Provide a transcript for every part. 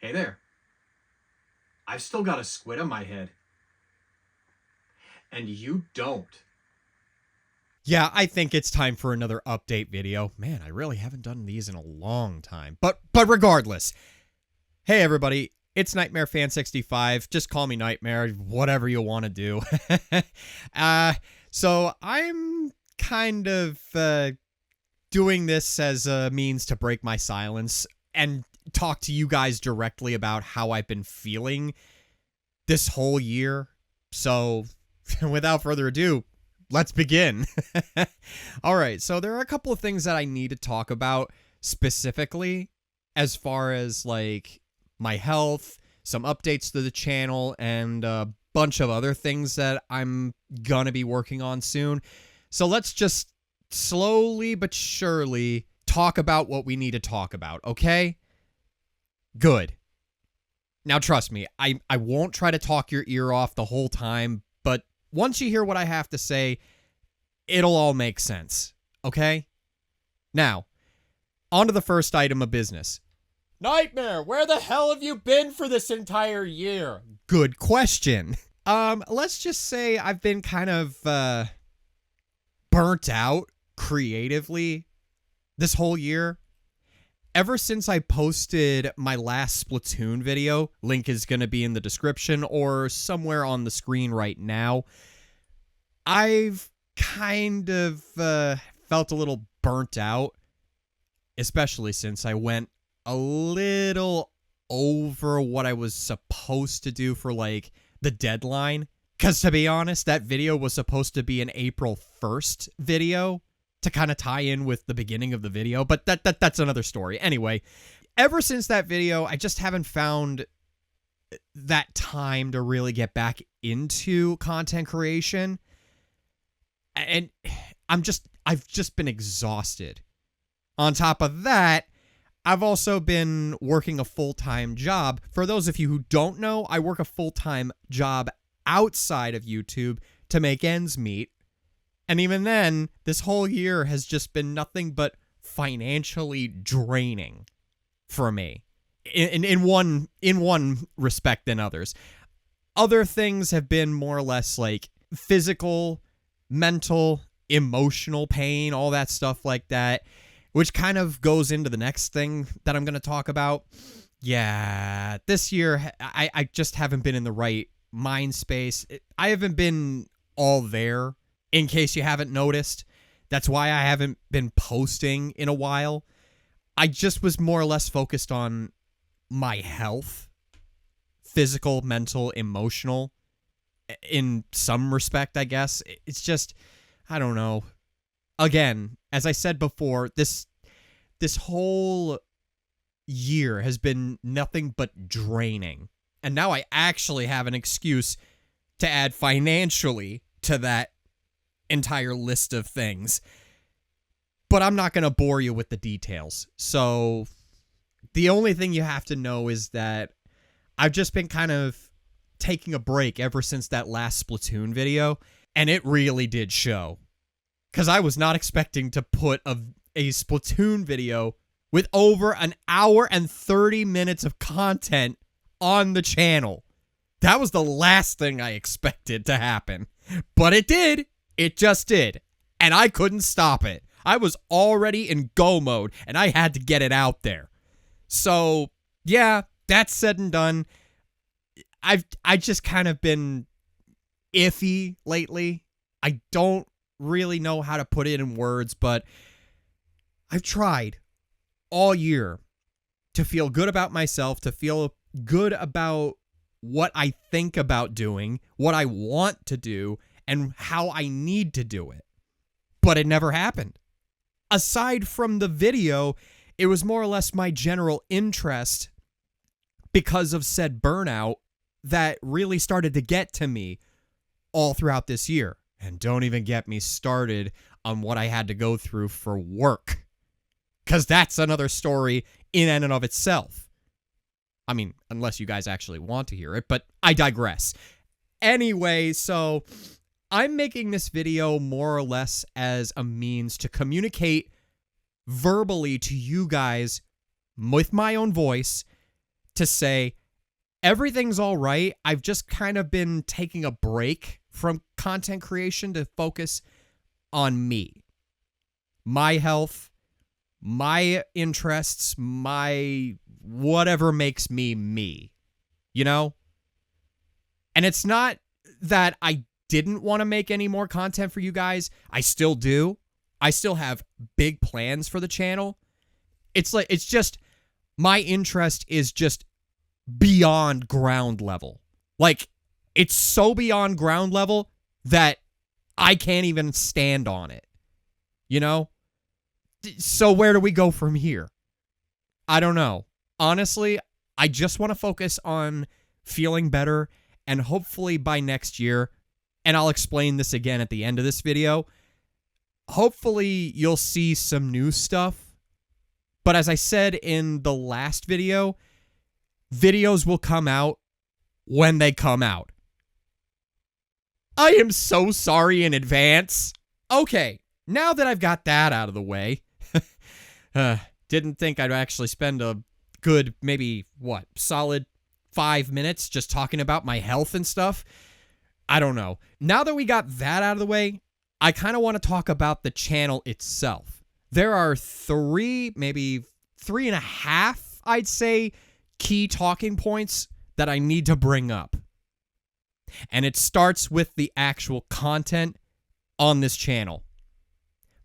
Hey there. I've still got a squid on my head. And you don't. Yeah, I think it's time for another update video. Man, I really haven't done these in a long time. But regardless. Hey everybody, it's Nightmare Fan 65. Just call me Nightmare, whatever you want to do. So I'm kind of doing this as a means to break my silence and talk to you guys directly about how I've been feeling this whole year. So without further ado, let's begin. All right, so there are a couple of things that I need to talk about specifically as far as like my health, some updates to the channel, and a bunch of other things that I'm gonna be working on soon. So let's just slowly but surely talk about what we need to talk about, okay? Good. Now trust me, I won't try to talk your ear off the whole time, but once you hear what I have to say, it'll all make sense, okay? Now, on to the first item of business. Nightmare, where the hell have you been for this entire year? Good question. Let's just say I've been kind of, burnt out creatively this whole year. Ever since I posted my last Splatoon video, link is going to be in the description or somewhere on the screen right now, I've kind of felt a little burnt out, especially since I went a little over what I was supposed to do for, like, the deadline. Because, to be honest, that video was supposed to be an April 1st video to kind of tie in with the beginning of the video, but that's another story. Anyway, ever since that video, I just haven't found that time to really get back into content creation. And I've just been exhausted. On top of that, I've also been working a full-time job. For those of you who don't know, I work a full-time job outside of YouTube to make ends meet. And even then, this whole year has just been nothing but financially draining for me. In one respect than others. Other things have been more or less like physical, mental, emotional pain, all that stuff like that, which kind of goes into the next thing that I'm going to talk about. Yeah, this year, I just haven't been in the right mind space. I haven't been all there, in case you haven't noticed. That's why I haven't been posting in a while. I just was more or less focused on my health, physical, mental, emotional, in some respect, I guess. It's just, I don't know. Again, as I said before, this whole year has been nothing but draining. And now I actually have an excuse to add financially to that entire list of things. But I'm not going to bore you with the details. So the only thing you have to know is that I've just been kind of taking a break ever since that last Splatoon video, and it really did show. Because I was not expecting to put a Splatoon video with over an hour and 30 minutes of content on the channel. That was the last thing I expected to happen. But it did. It just did. And I couldn't stop it. I was already in go mode, and I had to get it out there. So, yeah, that's said and done. I just kind of been iffy lately. I don't really know how to put it in words, but I've tried all year to feel good about myself, to feel good about what I think about doing, what I want to do, and how I need to do it. But it never happened. Aside from the video, it was more or less my general interest because of said burnout that really started to get to me all throughout this year. And don't even get me started on what I had to go through for work, because that's another story in and of itself. I mean, unless you guys actually want to hear it, but I digress. Anyway, so I'm making this video more or less as a means to communicate verbally to you guys with my own voice to say everything's all right. I've just kind of been taking a break from content creation to focus on me, my health, my interests, my whatever makes me me, you know? And it's not that I didn't want to make any more content for you guys. I still do. I still have big plans for the channel. It's just my interest is just beyond ground level. Like, it's so beyond ground level that I can't even stand on it. You know? So where do we go from here? I don't know. Honestly, I just want to focus on feeling better, and hopefully by next year, and I'll explain this again at the end of this video, hopefully you'll see some new stuff. But as I said in the last video, videos will come out when they come out. I am so sorry in advance. Okay, now that I've got that out of the way, didn't think I'd actually spend a good, maybe, solid 5 minutes just talking about my health and stuff. I don't know. Now that we got that out of the way, I kind of want to talk about the channel itself. There are 3, maybe 3.5, I'd say, key talking points that I need to bring up. And it starts with the actual content on this channel.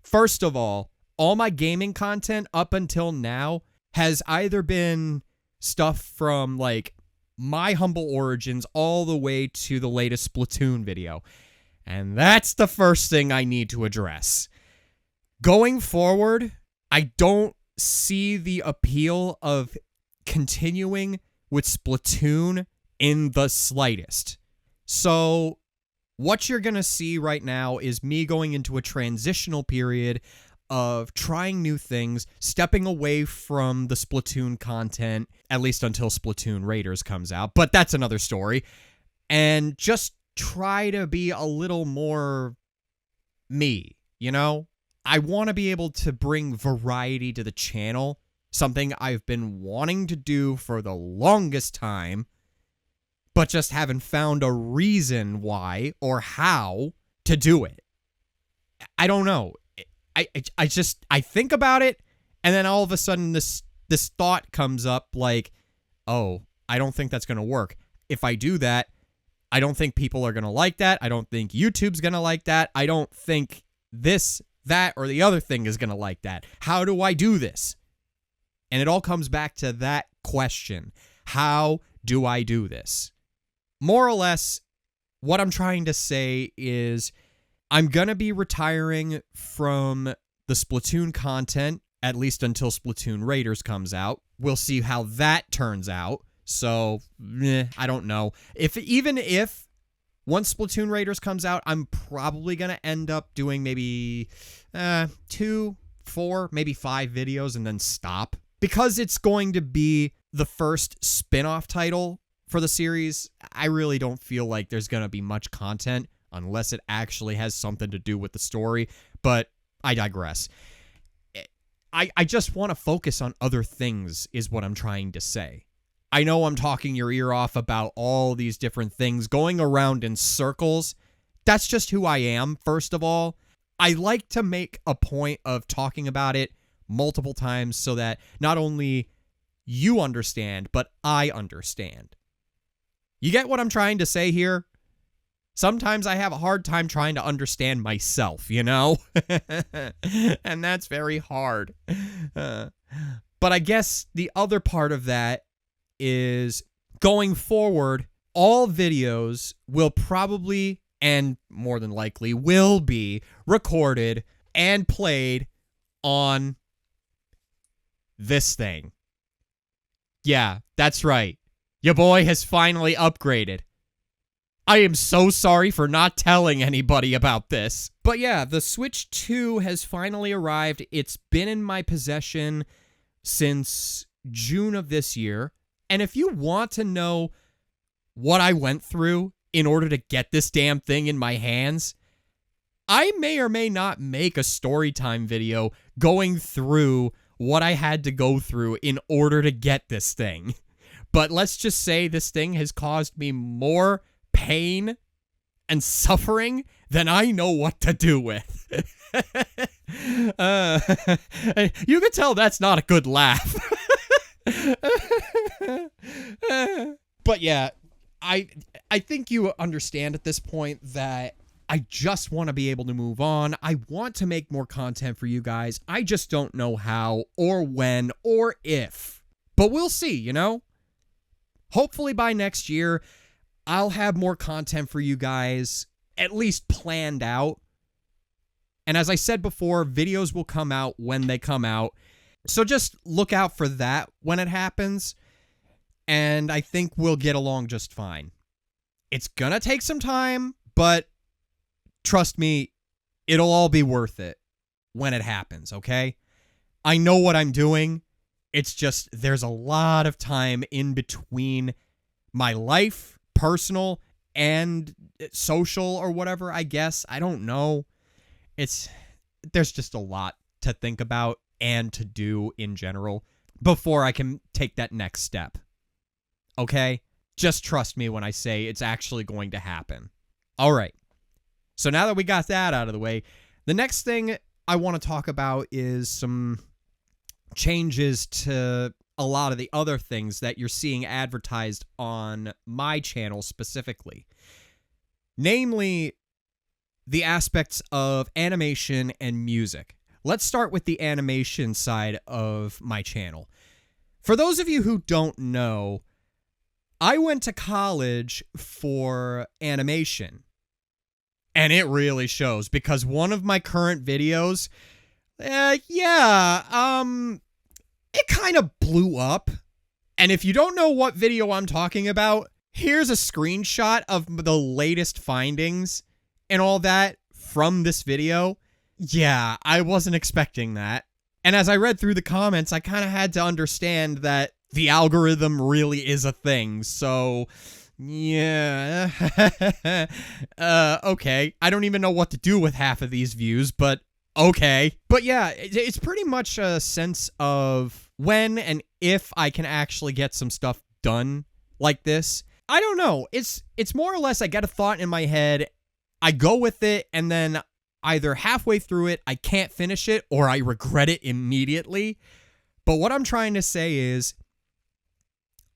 First of all my gaming content up until now has either been stuff from, like, my humble origins all the way to the latest Splatoon video. And that's the first thing I need to address. Going forward, I don't see the appeal of continuing with Splatoon in the slightest. So what you're going to see right now is me going into a transitional period of trying new things, stepping away from the Splatoon content, at least until Splatoon Raiders comes out, but that's another story, and just try to be a little more me, you know? I want to be able to bring variety to the channel, something I've been wanting to do for the longest time, but just haven't found a reason why or how to do it. I don't know. I think about it, and then all of a sudden this thought comes up like, oh, I don't think that's going to work. If I do that, I don't think people are going to like that. I don't think YouTube's going to like that. I don't think this, that, or the other thing is going to like that. How do I do this? And it all comes back to that question. How do I do this? More or less, what I'm trying to say is I'm going to be retiring from the Splatoon content, at least until Splatoon Raiders comes out. We'll see how that turns out. So, I don't know. Even if once Splatoon Raiders comes out, I'm probably going to end up doing maybe 2, 4, maybe 5 videos and then stop. Because it's going to be the first spin-off title for the series, I really don't feel like there's going to be much content unless it actually has something to do with the story, but I digress. I just want to focus on other things is what I'm trying to say. I know I'm talking your ear off about all these different things, going around in circles. That's just who I am, first of all. I like to make a point of talking about it multiple times so that not only you understand, but I understand. You get what I'm trying to say here? Sometimes I have a hard time trying to understand myself, you know? And that's very hard. But I guess the other part of that is going forward, all videos will probably, and more than likely will be, recorded and played on this thing. Yeah, that's right. Your boy has finally upgraded. I am so sorry for not telling anybody about this. But yeah, the Switch 2 has finally arrived. It's been in my possession since June of this year. And if you want to know what I went through in order to get this damn thing in my hands, I may or may not make a story time video going through what I had to go through in order to get this thing. But let's just say this thing has caused me more pain and suffering than I know what to do with. You can tell that's not a good laugh. But yeah, I think you understand at this point that I just want to be able to move on. I want to make more content for you guys. I just don't know how or when or if. But we'll see, you know? Hopefully by next year, I'll have more content for you guys, at least planned out. And as I said before, videos will come out when they come out. So just look out for that when it happens. And I think we'll get along just fine. It's gonna take some time, but trust me, it'll all be worth it when it happens, okay? I know what I'm doing. It's just there's a lot of time in between my life, personal, and social or whatever, I guess. I don't know. There's just a lot to think about and to do in general before I can take that next step. Okay? Just trust me when I say it's actually going to happen. All right. So now that we got that out of the way, the next thing I want to talk about is some changes to a lot of the other things that you're seeing advertised on my channel specifically. Namely, the aspects of animation and music. Let's start with the animation side of my channel. For those of you who don't know, I went to college for animation. And it really shows, because one of my current videos, it kind of blew up. And if you don't know what video I'm talking about, here's a screenshot of the latest findings and all that from this video. Yeah, I wasn't expecting that. And as I read through the comments, I kind of had to understand that the algorithm really is a thing. So, yeah. Okay. I don't even know what to do with half of these views, but okay. But yeah, it's pretty much a sense of when and if I can actually get some stuff done like this. I don't know. It's more or less I get a thought in my head, I go with it, and then either halfway through it, I can't finish it, or I regret it immediately. But what I'm trying to say is,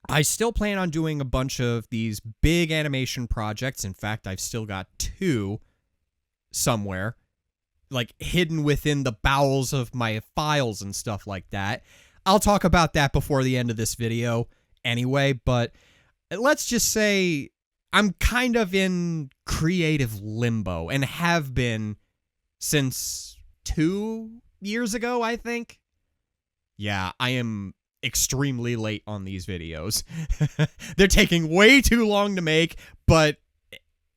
I still plan on doing a bunch of these big animation projects. In fact, I've still got 2 somewhere, like hidden within the bowels of my files and stuff like that. I'll talk about that before the end of this video anyway, but let's just say I'm kind of in creative limbo and have been since 2 years ago, I think. Yeah, I am extremely late on these videos. They're taking way too long to make, but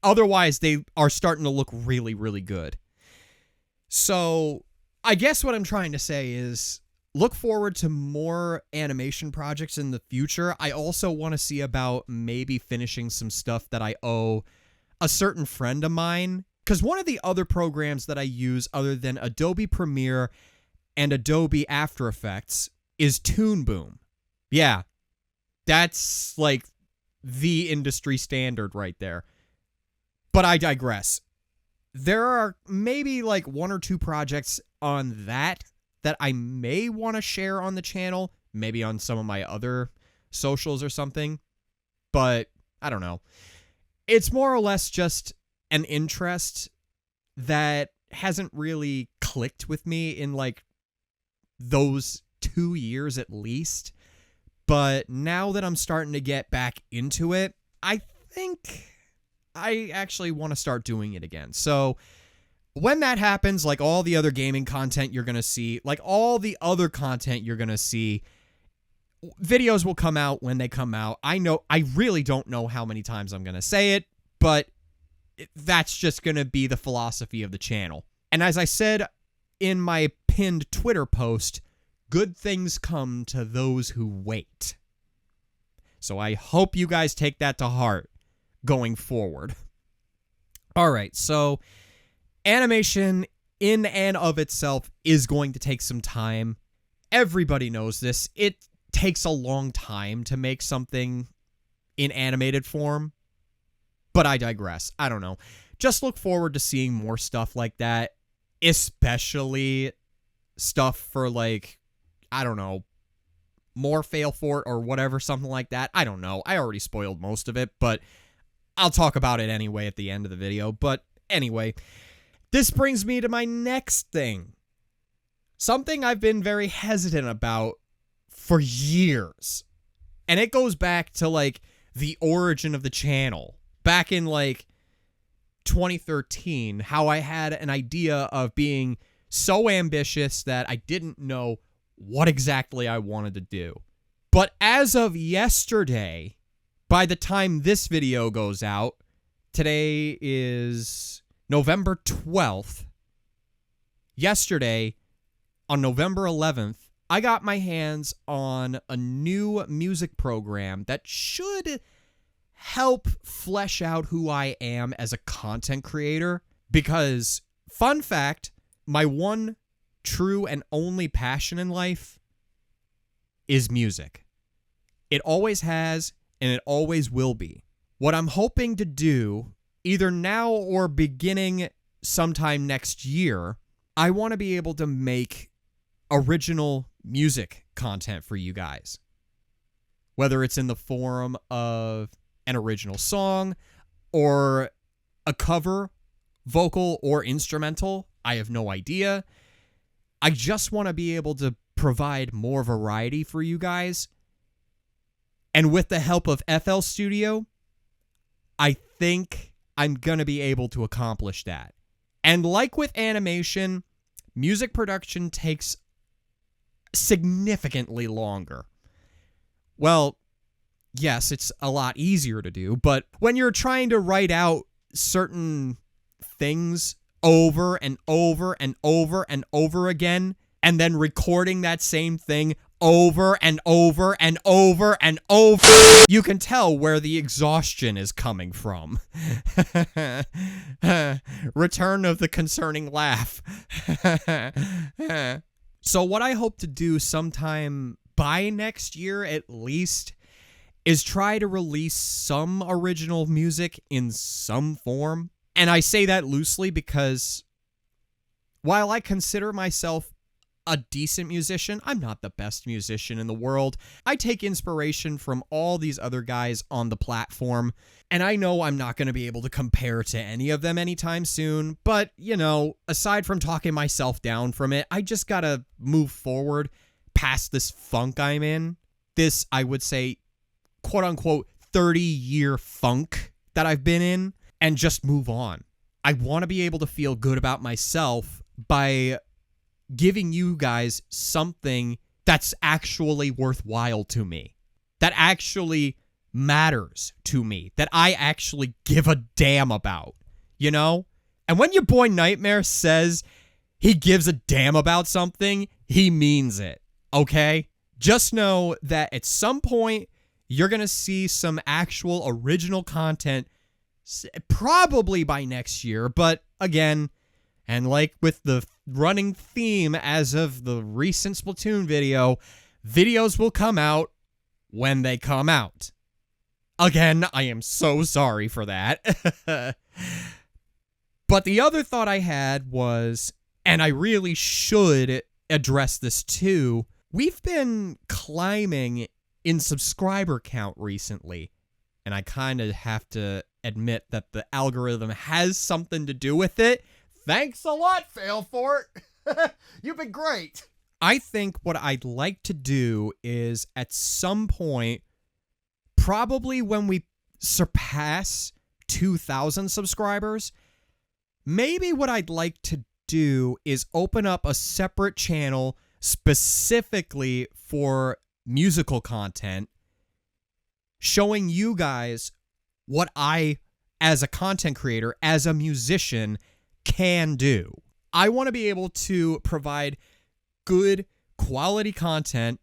otherwise they are starting to look really, really good. So I guess what I'm trying to say is look forward to more animation projects in the future. I also want to see about maybe finishing some stuff that I owe a certain friend of mine. Because one of the other programs that I use other than Adobe Premiere and Adobe After Effects is Toon Boom. Yeah, that's like the industry standard right there. But I digress. There are maybe like 1 or 2 projects on that I may want to share on the channel, maybe on some of my other socials or something. But I don't know. It's more or less just an interest that hasn't really clicked with me in like those 2 years at least. But now that I'm starting to get back into it, I think I actually want to start doing it again. So when that happens, like all the other gaming content you're going to see, like all the other content you're going to see, videos will come out when they come out. I really don't know how many times I'm going to say it, but that's just going to be the philosophy of the channel. And as I said in my pinned Twitter post, good things come to those who wait. So I hope you guys take that to heart going forward. All right, so animation in and of itself is going to take some time. Everybody knows this. It takes a long time to make something in animated form. But I digress. I don't know. Just look forward to seeing more stuff like that, especially stuff for, like, I don't know, more Fail Fort or whatever, something like that. I don't know. I already spoiled most of it, but I'll talk about it anyway at the end of the video. But anyway, this brings me to my next thing. Something I've been very hesitant about for years. And it goes back to, like, the origin of the channel. Back in, like, 2013, how I had an idea of being so ambitious that I didn't know what exactly I wanted to do. But as of yesterday, by the time this video goes out, today is November 12th. Yesterday, on November 11th, I got my hands on a new music program that should help flesh out who I am as a content creator. Because, fun fact, my one true and only passion in life is music. It always has, and it always will be. What I'm hoping to do, either now or beginning sometime next year, I want to be able to make original music content for you guys. Whether it's in the form of an original song or a cover, vocal or instrumental, I have no idea. I just want to be able to provide more variety for you guys. And with the help of FL Studio, I think I'm going to be able to accomplish that. And like with animation, music production takes significantly longer. Well, yes, it's a lot easier to do, but when you're trying to write out certain things over and over and over and over again, and then recording that same thing over and over and over and over, you can tell where the exhaustion is coming from. Return of the concerning laugh. So what I hope to do sometime by next year at least is try to release some original music in some form. And I say that loosely because while I consider myself a decent musician, I'm not the best musician in the world. I take inspiration from all these other guys on the platform, and I know I'm not going to be able to compare to any of them anytime soon, but, you know, aside from talking myself down from it, I just gotta move forward past this funk I'm in. This, I would say, quote-unquote 30-year funk that I've been in, and just move on. I want to be able to feel good about myself by giving you guys something that's actually worthwhile to me, that actually matters to me, that I actually give a damn about, you know? And when your boy Nightmare says he gives a damn about something, he means it, okay? Just know that at some point, you're going to see some actual original content, probably by next year, but again, and like with the running theme as of the recent Splatoon video, videos will come out when they come out. Again, I am so sorry for that. But the other thought I had was, and I really should address this too, we've been climbing in subscriber count recently, and I kind of have to admit that the algorithm has something to do with it. Thanks a lot, Fail Fort. You've been great. I think what I'd like to do is at some point, probably when we surpass 2,000 subscribers, maybe what I'd like to do is open up a separate channel specifically for musical content, showing you guys what I, as a content creator, as a musician, can do. I want to be able to provide good quality content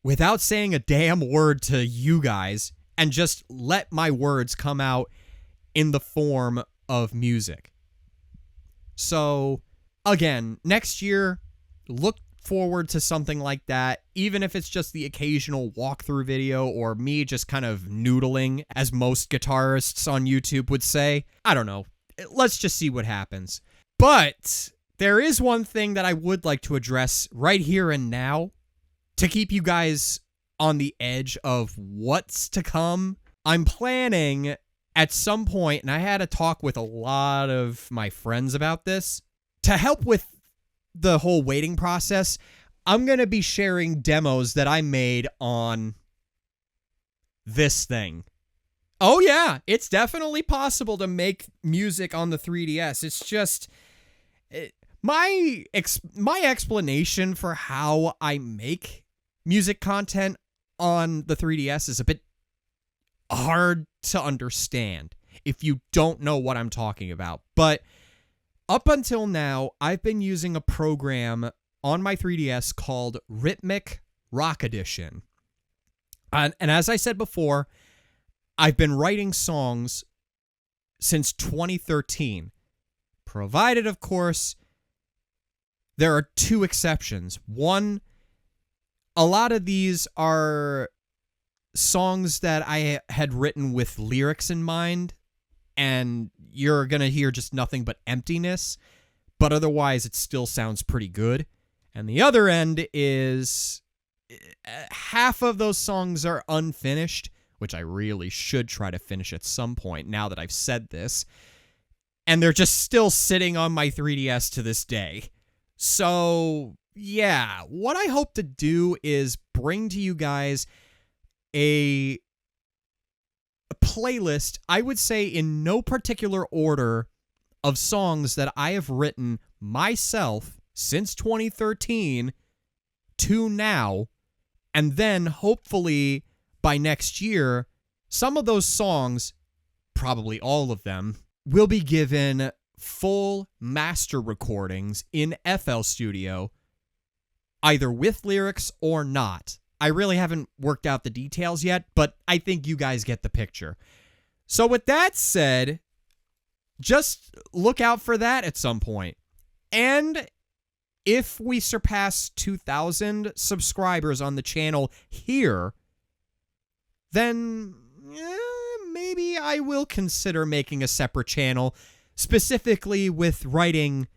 without saying a damn word to you guys and just let my words come out in the form of music. So, again, next year, look forward to something like that, even if it's just the occasional walkthrough video or me just kind of noodling, as most guitarists on YouTube would say. I don't know. Let's just see what happens. But there is one thing that I would like to address right here and now to keep you guys on the edge of what's to come. I'm planning at some point, and I had a talk with a lot of my friends about this, to help with the whole waiting process. I'm going to be sharing demos that I made on this thing. Oh yeah, it's definitely possible to make music on the 3DS. It's just my explanation for how I make music content on the 3DS is a bit hard to understand if you don't know what I'm talking about. But up until now, I've been using a program on my 3DS called Rhythmic Rock Edition. And as I said before, I've been writing songs since 2013, provided, of course, there are two exceptions. One, a lot of these are songs that I had written with lyrics in mind, and you're going to hear just nothing but emptiness, but otherwise it still sounds pretty good. And the other end is half of those songs are unfinished, which I really should try to finish at some point now that I've said this, and they're just still sitting on my 3DS to this day. So, yeah, what I hope to do is bring to you guys a playlist, I would say in no particular order, of songs that I have written myself since 2013 to now, and then hopefully by next year, some of those songs, probably all of them, will be given full master recordings in FL Studio, either with lyrics or not. I really haven't worked out the details yet, but I think you guys get the picture. So with that said, just look out for that at some point. And if we surpass 2,000 subscribers on the channel here, then maybe I will consider making a separate channel, specifically with writing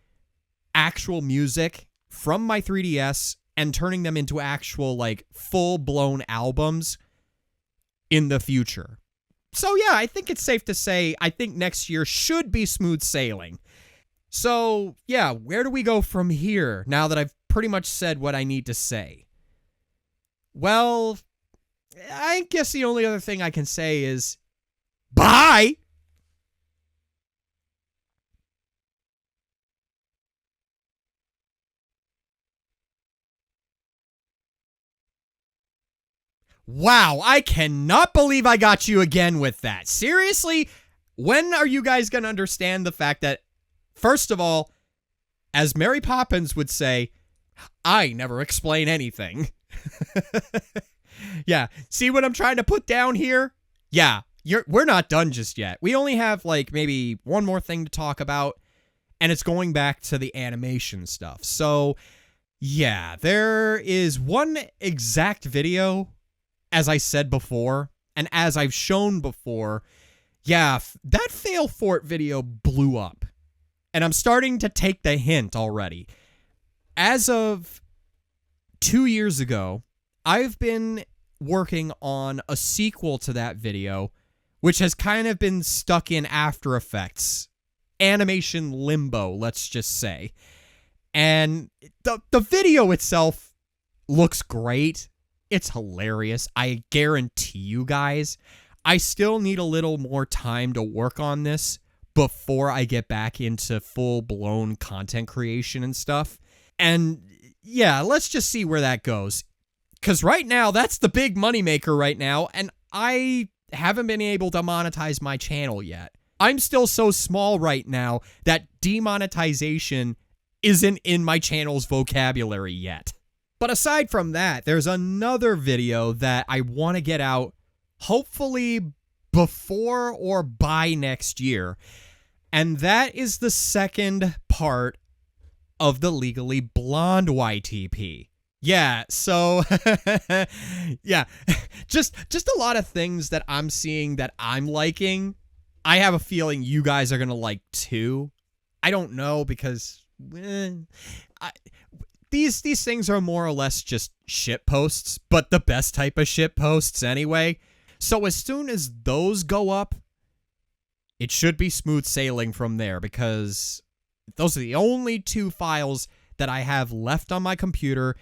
actual music from my 3DS and turning them into actual, like, full-blown albums in the future. So yeah, I think it's safe to say I think next year should be smooth sailing. So yeah, where do we go from here now that I've pretty much said what I need to say? Well, I guess the only other thing I can say is bye! Wow, I cannot believe I got you again with that. Seriously? When are you guys going to understand the fact that, first of all, as Mary Poppins would say, I never explain anything. Yeah, see what I'm trying to put down here? Yeah, we're not done just yet. We only have, like, maybe one more thing to talk about, and it's going back to the animation stuff. So, yeah, there is one exact video, as I said before, and as I've shown before, yeah, that Fail Fort video blew up. And I'm starting to take the hint already. As of 2 years ago, I've been working on a sequel to that video, which has kind of been stuck in After Effects animation limbo, let's just say. And the video itself looks great. It's hilarious. I guarantee you guys, I still need a little more time to work on this before I get back into full-blown content creation and stuff. And yeah, let's just see where that goes. Because right now, that's the big moneymaker right now, and I haven't been able to monetize my channel yet. I'm still so small right now that demonetization isn't in my channel's vocabulary yet. But aside from that, there's another video that I want to get out, hopefully before or by next year. And that is the second part of the Legally Blonde YTP. Yeah, so yeah, just a lot of things that I'm seeing that I'm liking. I have a feeling you guys are going to like too. I don't know because these things are more or less just shit posts, but the best type of shit posts anyway. So as soon as those go up, it should be smooth sailing from there, because those are the only 2 files that I have left on my computer,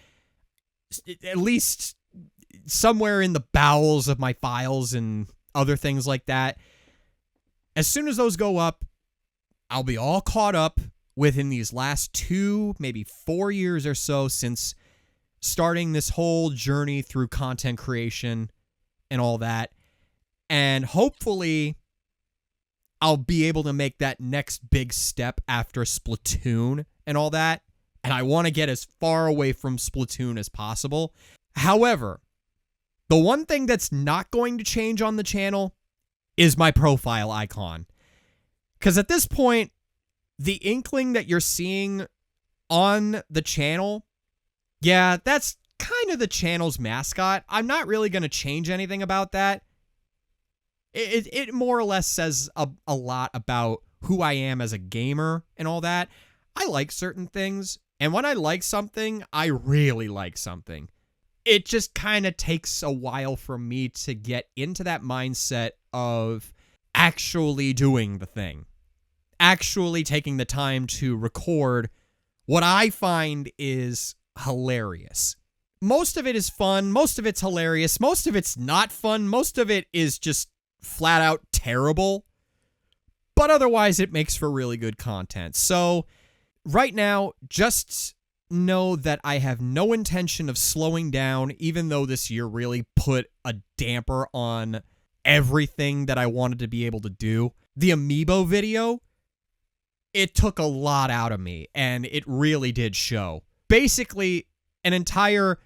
at least somewhere in the bowels of my files and other things like that. As soon as those go up, I'll be all caught up within these last 2, maybe 4 years or so since starting this whole journey through content creation and all that. And hopefully I'll be able to make that next big step after Splatoon and all that. And I want to get as far away from Splatoon as possible. However, the one thing that's not going to change on the channel is my profile icon. Because at this point, the inkling that you're seeing on the channel, yeah, that's kind of the channel's mascot. I'm not really going to change anything about that. It more or less says a lot about who I am as a gamer and all that. I like certain things, and when I like something, I really like something. It just kind of takes a while for me to get into that mindset of actually doing the thing. Actually taking the time to record what I find is hilarious. Most of it is fun, most of it's hilarious, most of it's not fun, most of it is just flat out terrible, but otherwise it makes for really good content. So right now, just know that I have no intention of slowing down, even though this year really put a damper on everything that I wanted to be able to do. The Amiibo video, it took a lot out of me, and it really did show. Basically, an entire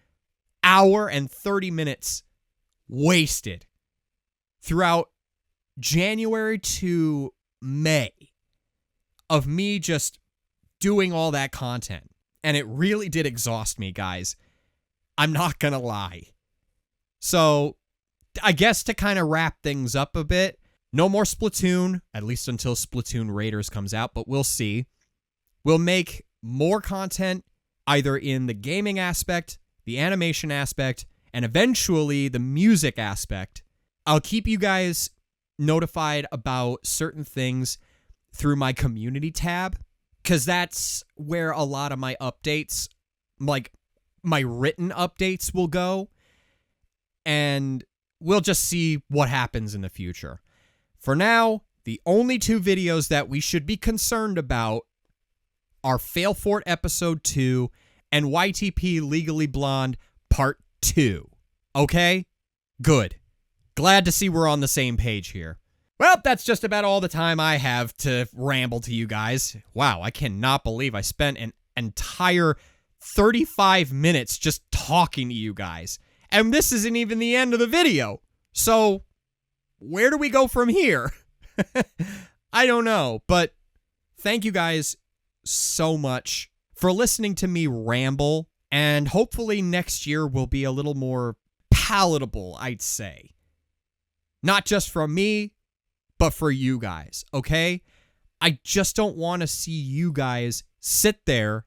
hour and 30 minutes wasted throughout January to May of me just doing all that content. And it really did exhaust me, guys. I'm not gonna lie. So, I guess to kind of wrap things up a bit, no more Splatoon, at least until Splatoon Raiders comes out, but we'll see. We'll make more content either in the gaming aspect, the animation aspect, and eventually the music aspect. I'll keep you guys notified about certain things through my community tab, because that's where a lot of my updates, like my written updates, will go. And we'll just see what happens in the future. For now, the only 2 videos that we should be concerned about are Fail Fort Episode 2 and YTP Legally Blonde Part 2. Okay? Good. Glad to see we're on the same page here. Well, that's just about all the time I have to ramble to you guys. Wow, I cannot believe I spent an entire 35 minutes just talking to you guys. And this isn't even the end of the video. So, where do we go from here? I don't know, but thank you guys so much for listening to me ramble, and hopefully next year will be a little more palatable, I'd say. Not just for me, but for you guys, okay? I just don't want to see you guys sit there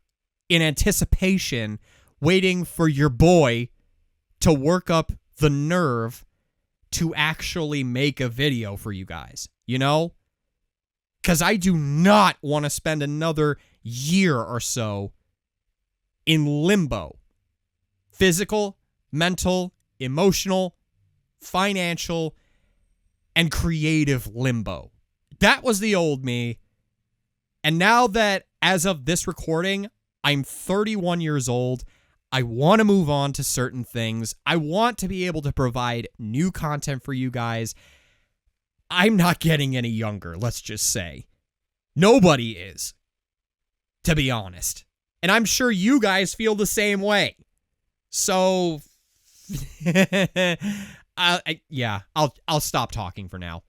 in anticipation, waiting for your boy to work up the nerve to actually make a video for you guys, you know? Because I do not want to spend another year or so in limbo. Physical, mental, emotional, financial, and creative limbo. That was the old me. And now that, as of this recording, I'm 31 years old, I want to move on to certain things. I want to be able to provide new content for you guys. I'm not getting any younger, let's just say. Nobody is, to be honest. And I'm sure you guys feel the same way. So, yeah, I'll stop talking for now.